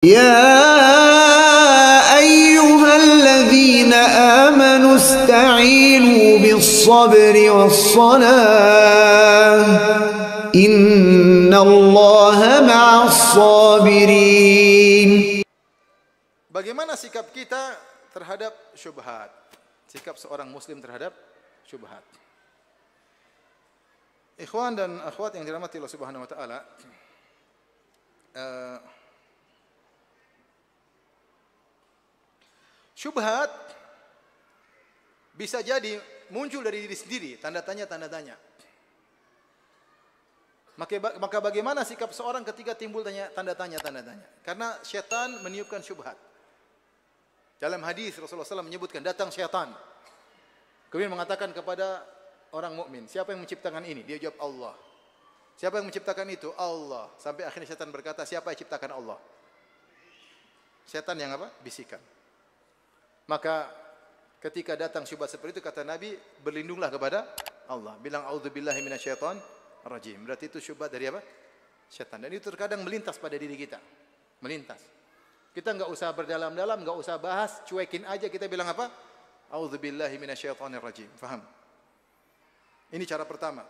يا أيها الذين آمنوا استعينوا بالصبر والصلاة إن الله مع الصابرين. Bagaimana sikap kita terhadap syubhat? Sikap seorang muslim terhadap syubhat. Ikhwan dan akhwat yang dirahmati Allah Subhanahu wa taala, syubhat bisa jadi muncul dari diri sendiri, tanda tanya. Maka bagaimana sikap seorang ketika timbul tanda tanya? Karena syaitan meniupkan syubhat. Dalam hadis Rasulullah SAW menyebutkan datang syaitan. Kemudian mengatakan kepada orang mukmin, siapa yang menciptakan ini? Dia jawab Allah. Siapa yang menciptakan itu? Allah. Sampai akhirnya syaitan berkata, siapa yang ciptakan Allah? Syaitan yang apa? Bisikan. Maka ketika datang syubhat seperti itu, kata Nabi, berlindunglah kepada Allah. Bilang a'udzubillahi minasyaitonir rajim. Berarti itu syubhat dari apa? Syaitan. Dan itu terkadang melintas pada diri kita. Melintas. Kita enggak usah berdalam-dalam, enggak usah bahas, cuekin aja, kita bilang apa? A'udzubillahi minasyaitonir rajim. Faham? Ini cara pertama.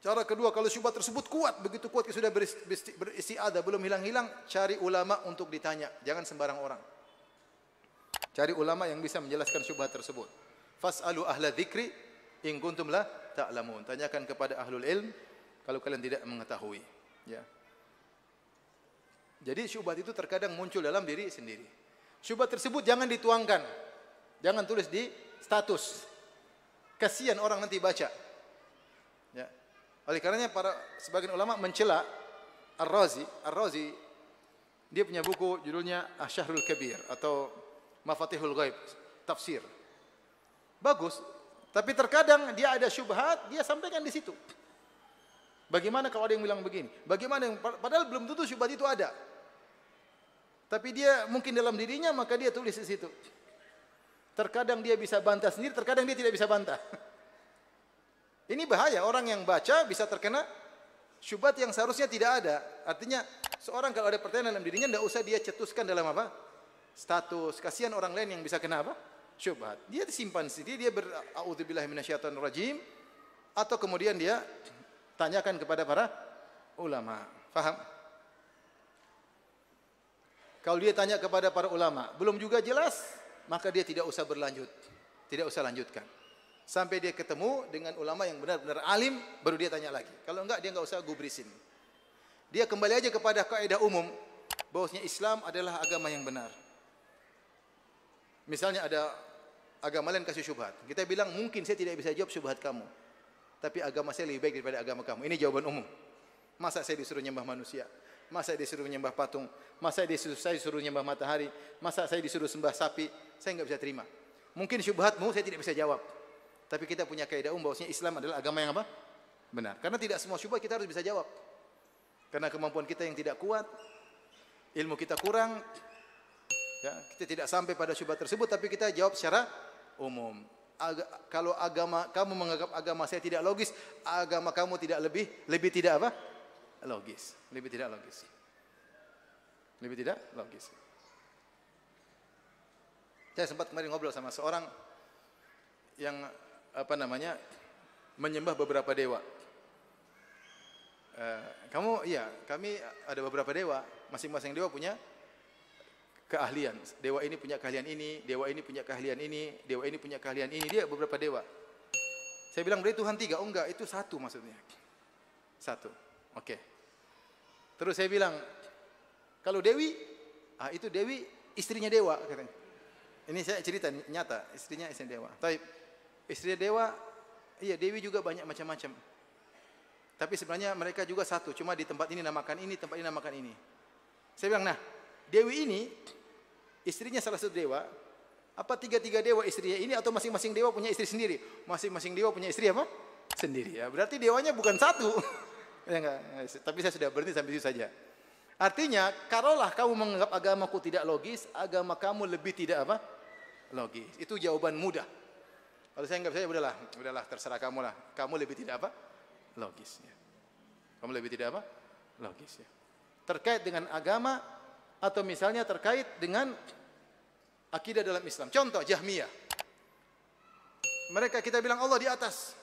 Cara kedua, kalau syubhat tersebut kuat, begitu kuat sudah beristiadah, belum hilang-hilang, cari ulama untuk ditanya. Jangan sembarang orang. Cari ulama yang bisa menjelaskan syubhat tersebut. Fas'alu ahla dzikri in kuntum la ta'lamun. Tanyakan kepada ahlul ilm kalau kalian tidak mengetahui. Ya. Jadi syubhat itu terkadang muncul dalam diri sendiri. Syubhat tersebut jangan dituangkan. Jangan tulis di status. Kasihan orang nanti baca. Ya. Oleh karenanya sebagian ulama mencela Ar-Razi dia punya buku judulnya Asy-Syahrul Kabir atau Mafatihul Ghaib, tafsir. Bagus, tapi terkadang dia ada syubhat, dia sampaikan di situ. Bagaimana kalau ada yang bilang begini? Bagaimana padahal belum tentu syubhat itu ada. Tapi dia mungkin dalam dirinya, maka dia tulis di situ. Terkadang dia bisa bantah sendiri, terkadang dia tidak bisa bantah. Ini bahaya, orang yang baca bisa terkena syubhat yang seharusnya tidak ada. Artinya seorang kalau ada pertanyaan dalam dirinya, tidak usah dia cetuskan dalam apa? Status. Kasihan orang lain yang bisa kena apa? Syubhat. Dia disimpan sendiri, dia bera'udzubillahi minasyaitonir rajim, atau kemudian dia tanyakan kepada para ulama. Faham? Kalau dia tanya kepada para ulama, belum juga jelas, maka dia tidak usah berlanjut. Tidak usah lanjutkan. Sampai dia ketemu dengan ulama yang benar-benar alim, baru dia tanya lagi. Kalau enggak, dia enggak usah gubrisin. Dia kembali aja kepada kaidah umum, bahwasanya Islam adalah agama yang benar. Misalnya ada agama lain kasih syubhat. Kita bilang, mungkin saya tidak bisa jawab syubhat kamu. Tapi agama saya lebih baik daripada agama kamu. Ini jawaban umum. Masa saya disuruh nyembah manusia? Masa disuruh menyembah patung? Masa saya disuruh nyembah matahari? Masa saya disuruh sembah sapi? Saya enggak bisa terima. Mungkin syubhatmu saya tidak bisa jawab. Tapi kita punya kaidah umum bahwasanya Islam adalah agama yang apa? Benar. Karena tidak semua syubhat kita harus bisa jawab. Karena kemampuan kita yang tidak kuat, ilmu kita kurang, ya, kita tidak sampai pada syubhat tersebut, tapi kita jawab secara umum. Kalau agama kamu menganggap agama saya tidak logis, agama kamu tidak lebih tidak apa? Logis. Lebih tidak logis. Lebih tidak logis. Saya sempat kemarin ngobrol sama seorang yang menyembah beberapa dewa. Kami ada beberapa dewa. Masing-masing dewa punya keahlian. Dewa ini punya keahlian ini, dewa ini punya keahlian ini, dewa ini punya keahlian ini. Dia beberapa dewa. Saya bilang, berarti Tuhan 3. Oh enggak, itu 1 maksudnya. 1. Oke. Terus saya bilang, kalau Dewi, itu Dewi istrinya dewa katanya. Ini saya cerita nyata, istrinya dewa. Taib. Istrinya dewa, iya Dewi juga banyak macam-macam. Tapi sebenarnya mereka juga 1, cuma di tempat ini namakan ini, tempat ini namakan ini. Saya bilang, nah, Dewi ini istrinya salah satu dewa, apa 3 dewa istrinya ini, atau masing-masing dewa punya istri sendiri? Masing-masing dewa punya istri apa? Sendiri. Ya, berarti dewanya bukan 1. Ya enggak, tapi saya sudah berhenti sampai situ saja. Artinya, kalaulah kamu menganggap agamaku tidak logis, agama kamu lebih tidak apa? Logis. Itu jawaban mudah. Kalau saya enggak bisa, udahlah terserah kamu lah. Kamu lebih tidak apa? Logis. Ya. Kamu lebih tidak apa? Logis. Ya. Terkait dengan agama, Atau misalnya terkait dengan akidah dalam Islam. Contoh Jahmiyah. Mereka kita bilang Allah di atas.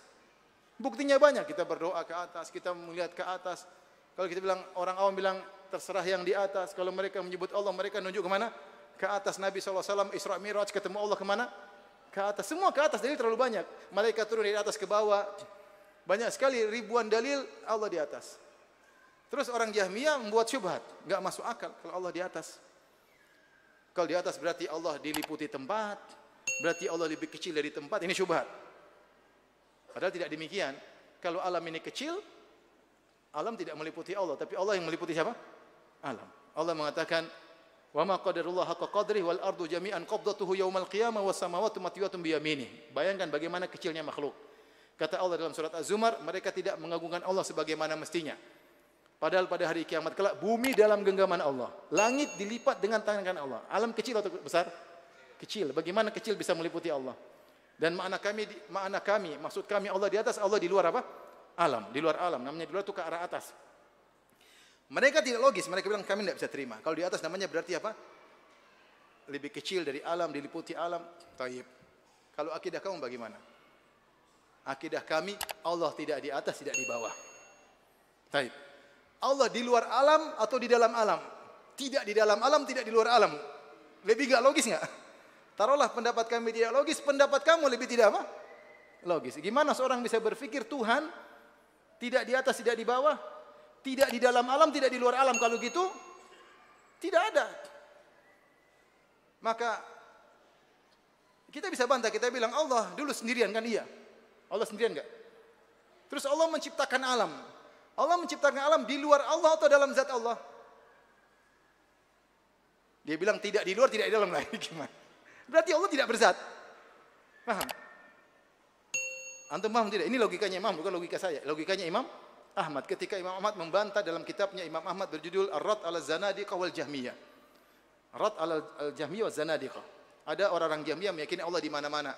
Buktinya banyak. Kita berdoa ke atas, kita melihat ke atas. Kalau kita bilang, orang awam bilang terserah yang di atas. Kalau mereka menyebut Allah, mereka nunjuk kemana? Ke atas. Nabi SAW Isra Mi'raj ketemu Allah kemana? Ke atas. Semua ke atas. Dalil terlalu banyak. Malaikat turun dari atas ke bawah. Banyak sekali ribuan dalil Allah di atas. Terus orang Jahmiyah membuat syubhat. Enggak masuk akal kalau Allah di atas. Kalau di atas berarti Allah diliputi tempat. Berarti Allah lebih kecil dari tempat. Ini syubhat. Padahal tidak demikian. Kalau alam ini kecil, alam tidak meliputi Allah, tapi Allah yang meliputi siapa? Alam. Allah mengatakan, "Wa ma qadarullah haqqa qadrihi wal ardu jami'an qabdatuhu yaumal qiyamah was samawati matwiyatun bi yaminih." Bayangkan bagaimana kecilnya makhluk. Kata Allah dalam surat Az-Zumar, mereka tidak mengagungkan Allah sebagaimana mestinya. Padahal pada hari kiamat kelak bumi dalam genggaman Allah, langit dilipat dengan tangan Allah. Alam kecil atau besar? Kecil. Bagaimana kecil bisa meliputi Allah? Dan makna kami, maksud kami Allah di atas, Allah di luar apa? Alam, di luar alam. Namanya di luar itu ke arah atas. Mereka tidak logis, mereka bilang kami tidak bisa terima. Kalau di atas namanya berarti apa? Lebih kecil dari alam, diliputi alam. Taib. Kalau akidah kamu bagaimana? Akidah kami, Allah tidak di atas, tidak di bawah. Taib. Allah di luar alam atau di dalam alam? Tidak di dalam alam, tidak di luar alam. Lebih gak logis gak? Taruhlah pendapat kami tidak logis, pendapat kamu lebih tidak apa? Logis. Gimana seorang bisa berpikir Tuhan tidak di atas, tidak di bawah, tidak di dalam alam, tidak di luar alam? Kalau gitu, tidak ada. Maka kita bisa bantah, kita bilang Allah dulu sendirian kan? Iya. Allah sendirian enggak? Terus Allah menciptakan alam. Allah menciptakan alam di luar Allah atau dalam zat Allah? Dia bilang tidak di luar, tidak di dalam. Lah gimana? Berarti Allah tidak berzat. Paham? Antum paham tidak? Ini logikanya Imam, bukan logika saya. Logikanya Imam Ahmad. Ketika Imam Ahmad membantah dalam kitabnya Imam Ahmad berjudul Ar-Rad ala Zanadiqah wal Jahmiyah. Ar-Rad ala Jahmiyah wal Zanadiqah. Ada orang-orang Jahmiyah meyakini Allah di mana-mana.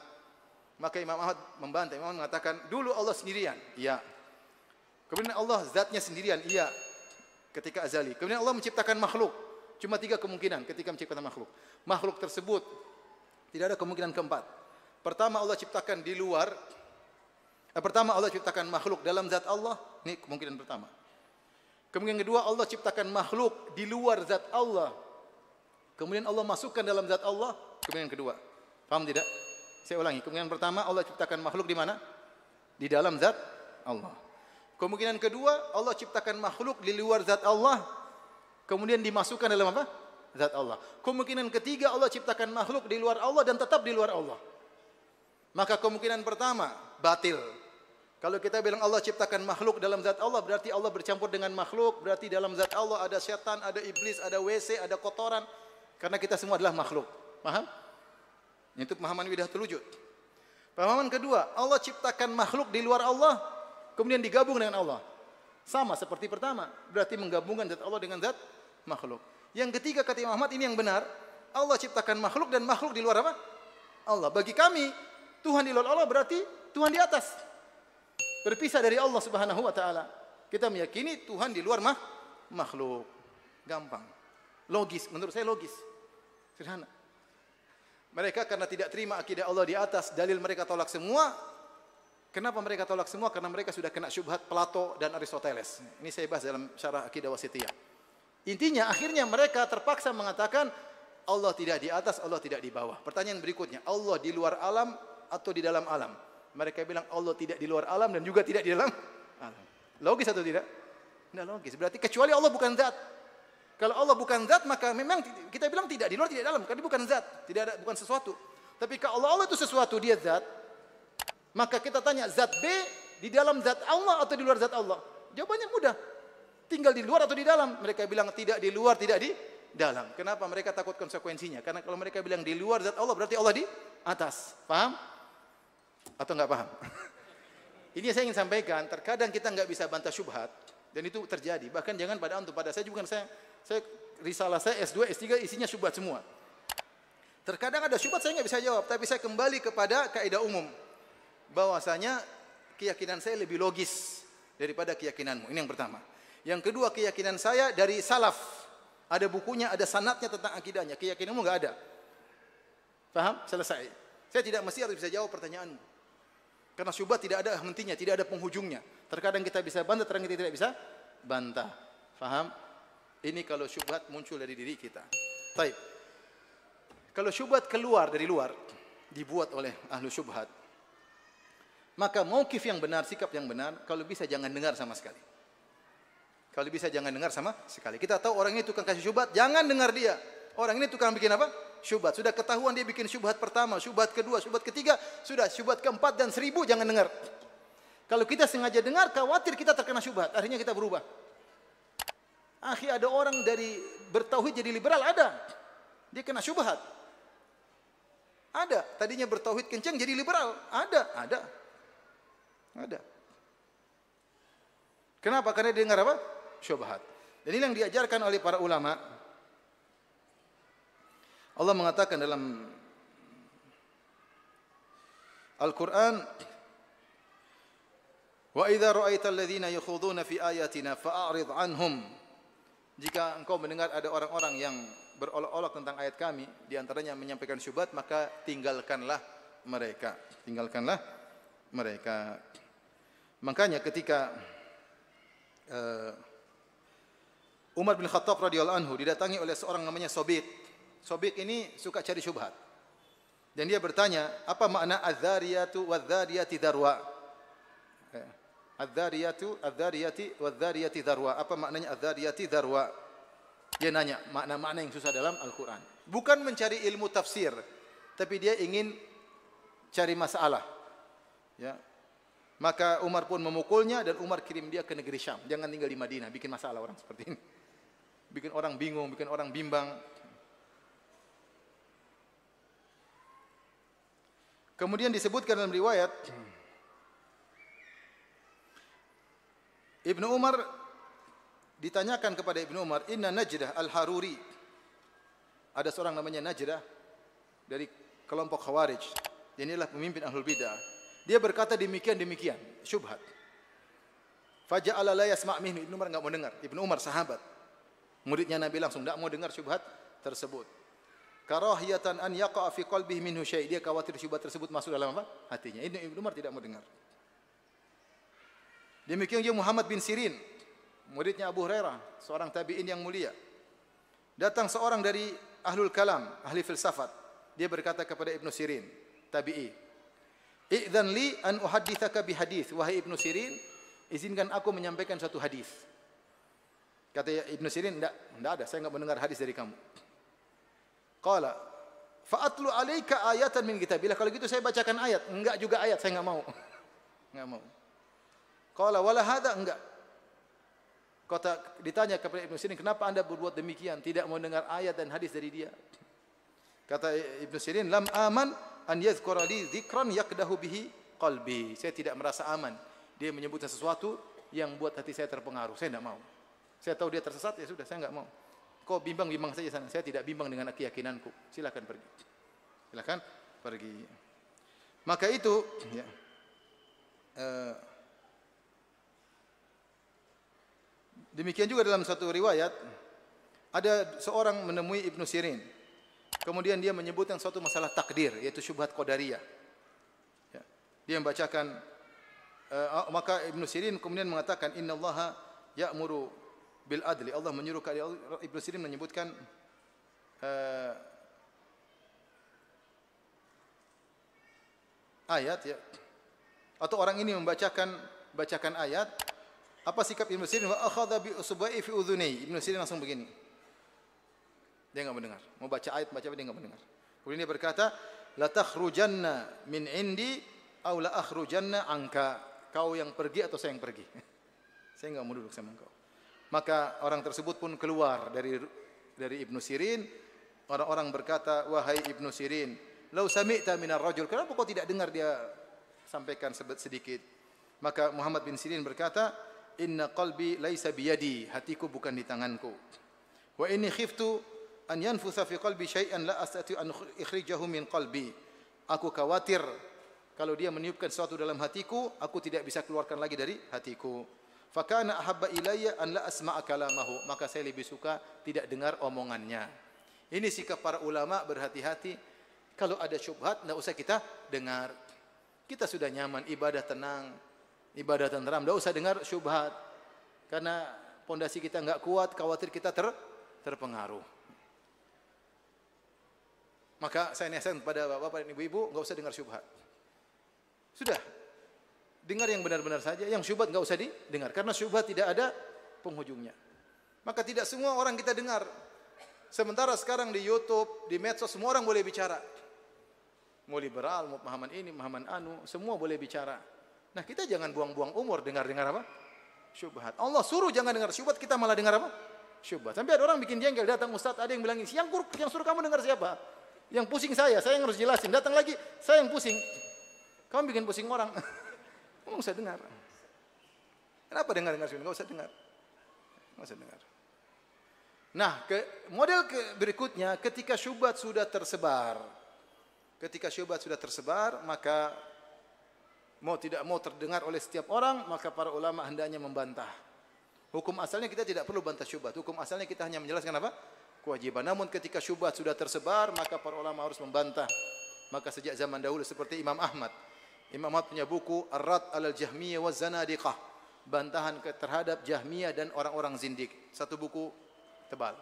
Maka Imam Ahmad membantah. Imam Ahmad mengatakan, dulu Allah sendirian. Iya. Kemudian Allah zatnya sendirian. Iya. Ketika azali. Kemudian Allah menciptakan makhluk. Cuma 3 kemungkinan ketika menciptakan makhluk. Makhluk tersebut tidak ada kemungkinan keempat. Pertama Allah ciptakan di luar. Pertama Allah ciptakan makhluk dalam zat Allah. Ini kemungkinan pertama. Kemungkinan kedua Allah ciptakan makhluk di luar zat Allah. Kemudian Allah masukkan dalam zat Allah. Kemungkinan kedua. Paham tidak? Saya ulangi. Kemungkinan pertama Allah ciptakan makhluk di mana? Di dalam zat Allah. Kemungkinan kedua Allah ciptakan makhluk di luar zat Allah. Kemudian dimasukkan dalam apa? Zat Allah. Kemungkinan ketiga Allah ciptakan makhluk di luar Allah dan tetap di luar Allah. Maka kemungkinan pertama batil. Kalau kita bilang Allah ciptakan makhluk dalam zat Allah, berarti Allah bercampur dengan makhluk. Berarti dalam zat Allah ada syaitan, ada iblis, ada WC, ada kotoran. Karena kita semua adalah makhluk. Paham? Itu pemahaman Widahatul Wujud. Pemahaman kedua, Allah ciptakan makhluk di luar Allah, kemudian digabung dengan Allah. Sama seperti pertama. Berarti menggabungkan zat Allah dengan zat makhluk. Yang ketiga kata Imam Ahmad ini yang benar. Allah ciptakan makhluk dan makhluk di luar apa? Allah. Bagi kami, Tuhan di luar Allah berarti Tuhan di atas. Berpisah dari Allah Subhanahu wa taala. Kita meyakini Tuhan di luar makhluk. Gampang. Logis, menurut saya logis. Sederhana. Mereka karena tidak terima akidah Allah di atas, dalil mereka tolak semua. Kenapa mereka tolak semua? Karena mereka sudah kena syubhat Plato dan Aristoteles. Ini saya bahas dalam syarah akidah wasithiyah. Intinya akhirnya mereka terpaksa mengatakan Allah tidak di atas, Allah tidak di bawah. Pertanyaan berikutnya, Allah di luar alam atau di dalam alam? Mereka bilang Allah tidak di luar alam dan juga tidak di dalam alam. Logis atau tidak? Tidak logis. Berarti kecuali Allah bukan zat. Kalau Allah bukan zat, maka memang kita bilang tidak di luar, tidak di dalam. Karena bukan zat, tidak ada, bukan sesuatu. Tapi kalau Allah itu sesuatu, dia zat. Maka kita tanya, zat B di dalam zat Allah atau di luar zat Allah? Jawabannya mudah. Tinggal di luar atau di dalam? Mereka bilang tidak di luar, tidak di dalam. Kenapa? Mereka takut konsekuensinya. Karena kalau mereka bilang di luar zat Allah, berarti Allah di atas. Paham? Atau enggak paham? Ini saya ingin sampaikan, terkadang kita enggak bisa bantah syubhat. Dan itu terjadi. Bahkan jangan pada antum, pada saya juga. Saya risalah saya S2, S3 isinya syubhat semua. Terkadang ada syubhat saya enggak bisa jawab. Tapi saya kembali kepada kaidah umum. Bahwasanya keyakinan saya lebih logis daripada keyakinanmu. Ini yang pertama. Yang kedua, keyakinan saya dari salaf. Ada bukunya, ada sanadnya tentang akidahnya. Keyakinanmu enggak ada. Paham? Selesai. Saya tidak mesti harus bisa jawab pertanyaanmu. Karena syubhat tidak ada hentinya, tidak ada penghujungnya. Terkadang kita bisa bantah, terkadang kita tidak bisa bantah. Paham? Ini kalau syubhat muncul dari diri kita. Baik. Kalau syubhat keluar dari luar, dibuat oleh ahlu syubhat, maka mauqif yang benar, sikap yang benar, kalau bisa jangan dengar sama sekali. Kalau bisa jangan dengar sama sekali. Kita tahu orang ini tukang kasih syubhat, jangan dengar dia. Orang ini tukang bikin apa? Syubhat. Sudah ketahuan dia bikin syubhat pertama, syubhat kedua, syubhat ketiga, sudah syubhat keempat dan 1000 jangan dengar. Kalau kita sengaja dengar, khawatir kita terkena syubhat, akhirnya kita berubah. Ada orang dari bertauhid jadi liberal, ada. Dia kena syubhat. Ada. Tadinya bertauhid kencang jadi liberal, ada. Kenapa? Karena dia dengar apa? Syubhat. Dan ini yang diajarkan oleh para ulama. Allah mengatakan dalam Al-Quran, wa idza ra'aita alladhina yakhuduna fi ayatina fa'arid anhum. Jika engkau mendengar ada orang-orang yang berolok-olok tentang ayat kami, di antaranya menyampaikan syubhat, maka tinggalkanlah mereka. Makanya ketika Umar bin Khattab radhiyallahu anhu didatangi oleh seorang namanya Sobiq. Sobiq ini suka cari syubhat. Dan dia bertanya, apa makna adz-dzariyatu wadz-dzariyati dzarwa? Adz-dzariyati wadz-dzariyati dzarwa. Apa maknanya adz-dzariyati dzarwa? Dia nanya makna-makna yang susah dalam Al-Quran. Bukan mencari ilmu tafsir, tapi dia ingin cari masalah. Ya. Maka Umar pun memukulnya dan Umar kirim dia ke negeri Syam. Jangan tinggal di Madinah, bikin masalah orang seperti ini. Bikin orang bingung, bikin orang bimbang. Kemudian disebutkan dalam riwayat Ibnu Umar ditanyakan kepada Ibnu Umar, "Inna Najdah al-Haruri." Ada seorang namanya Najdah dari kelompok Khawarij. Inilah pemimpin Ahlul Bidah. Dia berkata demikian, syubhat. Faja'ala la yasma' minhu. Ibnu Umar enggak mau dengar. Ibnu Umar sahabat. Muridnya Nabi langsung enggak mau dengar syubhat tersebut. Karahiyatan an yaqa'a fi qalbihi minhu syai'. Dia khawatir syubhat tersebut masuk dalam apa? Hatinya. Ibnu Umar tidak mau dengar. Demikian juga Muhammad bin Sirin, muridnya Abu Hurairah, seorang tabi'in yang mulia. Datang seorang dari Ahlul Kalam, ahli filsafat. Dia berkata kepada Ibnu Sirin, tabi'i, "Idzan li an uhadditsaka bi hadits." Wahai Ibnu Sirin, izinkan aku menyampaikan satu hadis. Kata Ibnu Sirin, enggak ada, saya enggak mendengar hadis dari kamu. Qala fa'atlu 'alaika ayatan min kitabillah. Kalau gitu saya bacakan ayat. Enggak juga ayat, saya enggak mau. Enggak mau. Qala wala hadza, enggak. Kata ditanya kepada Ibnu Sirin, kenapa Anda berbuat demikian? Tidak mau dengar ayat dan hadis dari dia. Kata Ibnu Sirin, lam aman an yadhkura li dzikran yaqdahu bihi qalbi. Saya tidak merasa aman. Dia menyebutkan sesuatu yang buat hati saya terpengaruh. Saya tidak mau. Saya tahu dia tersesat, ya sudah, saya enggak mau. Kau bimbang saja sana. Saya tidak bimbang dengan keyakinanku. Silakan pergi. Silakan pergi. Maka itu, ya, demikian juga dalam satu riwayat, ada seorang menemui Ibnu Sirin. Kemudian dia menyebutkan suatu masalah takdir, yaitu syubhat qadariyah. Ya. Dia membacakan, maka Ibnu Sirin kemudian mengatakan, innallaha ya'muru bil adli. Allah menyuruh, Ibnu Sirin menyebutkan ayat, ya. Atau orang ini bacakan ayat. Apa sikap Ibnu Sirin? Wa akhadha bi usbu'i fi udhunai. Ibnu Sirin langsung begini. Dia enggak mendengar. Mau baca ayat, dia enggak mendengar. Kemudian dia berkata, la takhrujanna min indi aw la akhrujanna anka. Kau yang pergi atau saya yang pergi? Saya enggak mau duduk sama engkau. Maka orang tersebut pun keluar dari Ibnu Sirin. Orang-orang berkata, wahai Ibnu Sirin, lau sami'ta minar rajul, kenapa kau tidak dengar dia sampaikan sedikit? Maka Muhammad bin Sirin berkata, inna qalbi laisa biyadi, hatiku bukan di tanganku. Wa inni khiftu an yanfutha fi qalbi syai'an la astati an ikhrijahu min qalbi. Aku khawatir kalau dia meniupkan sesuatu dalam hatiku, aku tidak bisa keluarkan lagi dari hatiku. Fakana ahabba ilayya an la asma'a kalamahu. Maka saya lebih suka tidak dengar omongannya. Ini sikap para ulama, berhati-hati. Kalau ada syubhat, tidak usah kita dengar. Kita sudah nyaman, ibadah tenang, ibadah tenteram, tidak usah dengar syubhat. Karena pondasi kita enggak kuat, khawatir kita terpengaruh. Maka saya nasihat kepada bapak-bapak dan ibu-ibu, enggak usah dengar syubhat. Sudah, dengar yang benar-benar saja, yang syubhat enggak usah didengar. Karena syubhat tidak ada penghujungnya. Maka tidak semua orang kita dengar. Sementara sekarang di YouTube, di medsos, semua orang boleh bicara. Mau liberal, mau pemahaman ini, pemahaman anu, semua boleh bicara. Nah, kita jangan buang-buang umur dengar-dengar apa? Syubhat. Allah suruh jangan dengar syubhat, kita malah dengar apa? Syubhat. Sampai ada orang bikin jengkel, datang ustaz, ada yang bilang, yang suruh kamu dengar siapa? Yang pusing saya yang harus jelasin. Datang lagi, saya yang pusing. Kamu bikin pusing orang. Kamu nggak usah dengar. Kenapa dengar syubhat? Nggak usah dengar. Nggak usah dengar. Nah, model berikutnya, ketika syubhat sudah tersebar. Ketika syubhat sudah tersebar, maka mau tidak mau terdengar oleh setiap orang, maka para ulama hendaknya membantah. Hukum asalnya kita tidak perlu bantah syubhat. Hukum asalnya kita hanya menjelaskan apa? Kewajiban. Namun ketika syubhat sudah tersebar, maka para ulama harus membantah. Maka sejak zaman dahulu seperti Imam Ahmad. Imam Ahmad punya buku Ar-Rad 'alal Jahmiyah wa Zanadiqah. Bantahan terhadap Jahmiyah dan orang-orang zindik. Satu buku tebal.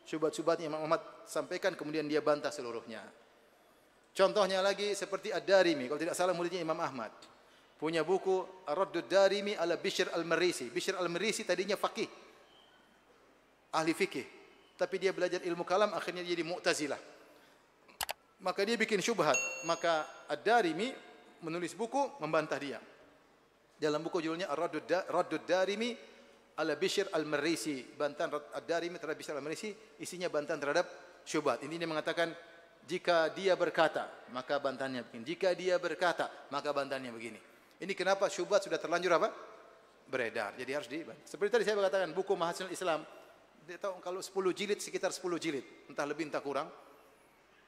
Syubhat-syubhatnya Imam Ahmad sampaikan, kemudian dia bantah seluruhnya. Contohnya lagi seperti Ad-Darimi, kalau tidak salah muridnya Imam Ahmad. Punya buku Ar-Raddud Darimi ala Bishr al-Marisi. Bishr al-Marisi tadinya faqih. Ahli fikih. Tapi dia belajar ilmu kalam, akhirnya dia jadi Mu'tazilah. Maka dia bikin syubhat. Maka Ad-Darimi menulis buku membantah dia. Dalam buku judulnya Ar-Raddud Darimi ala Bishr al-Marisi. Bantahan Ad-Darimi terhadap Bishr al-Marisi, isinya bantahan terhadap syubhat. Ini dia mengatakan, jika dia berkata, maka bantahannya begini. Jika dia berkata, maka bantahannya begini. Ini kenapa syubhat sudah terlanjur apa? Beredar. Jadi harus dibantah. Seperti tadi saya katakan, buku Mahasinul Islam. Dia tahu kalau 10 jilid, sekitar 10 jilid. Entah lebih, entah kurang.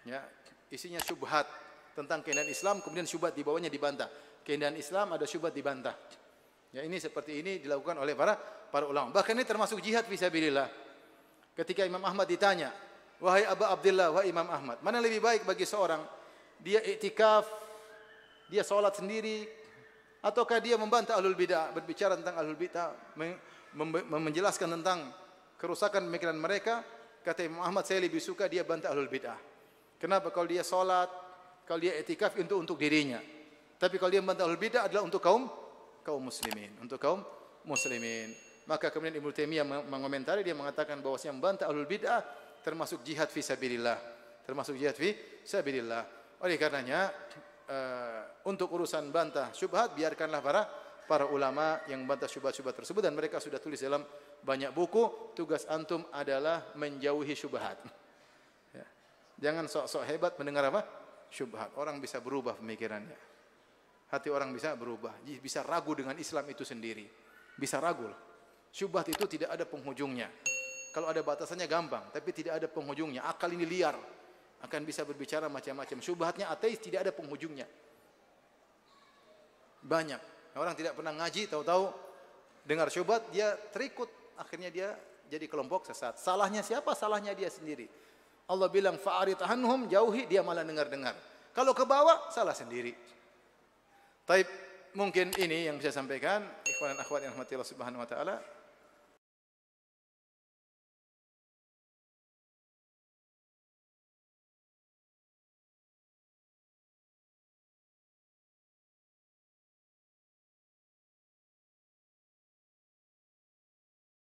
Ya, isinya syubhat tentang keindahan Islam, kemudian syubhat di bawahnya dibantah. Keindahan Islam ada syubhat dibantah. Ya, ini seperti ini dilakukan oleh para ulama. Bahkan ini termasuk jihad fisabilillah. Ketika Imam Ahmad ditanya, wahai Aba Abdillah, wahai Imam Ahmad, mana lebih baik bagi seorang? Dia iktikaf, dia sholat sendiri, ataukah dia membantah ahlul bid'ah, berbicara tentang ahlul bid'ah, menjelaskan tentang kerusakan pemikiran mereka? Kata Imam Ahmad, saya lebih suka dia bantah ahlul bid'ah. Kenapa? Kalau dia sholat, kalau dia iktikaf untuk dirinya. Tapi kalau dia membantah ahlul bid'ah adalah untuk kaum muslimin, untuk kaum muslimin. Maka kemudian Ibnu Taimiyah mengomentari, dia mengatakan bahwasanya membantah ahlul bid'ah termasuk jihad fi sabilillah, termasuk jihad fi sabilillah. Oleh karenanya untuk urusan bantah syubhat, biarkanlah para ulama yang membantah syubhat-syubhat tersebut, dan mereka sudah tulis dalam banyak buku. Tugas antum adalah menjauhi syubhat. Ya. Jangan sok-sok hebat mendengar apa? Syubhat. Orang bisa berubah pemikirannya. Hati orang bisa berubah, bisa ragu dengan Islam itu sendiri. Bisa ragu. Syubhat itu tidak ada penghujungnya. Kalau ada batasannya gampang, tapi tidak ada penghujungnya. Akal ini liar, akan bisa berbicara macam-macam. Syubhatnya ateis, tidak ada penghujungnya. Banyak orang tidak pernah ngaji, tahu-tahu dengar syubhat dia terikut, akhirnya dia jadi kelompok sesat. Salahnya siapa? Salahnya dia sendiri. Allah bilang fa'arid anhum, jauhi, dia malah dengar-dengar. Kalau ke bawah, salah sendiri. Taib, mungkin ini yang bisa sampaikan. Ikhwan dan akhwat yang rahmati Allah Subhanahu wa taala.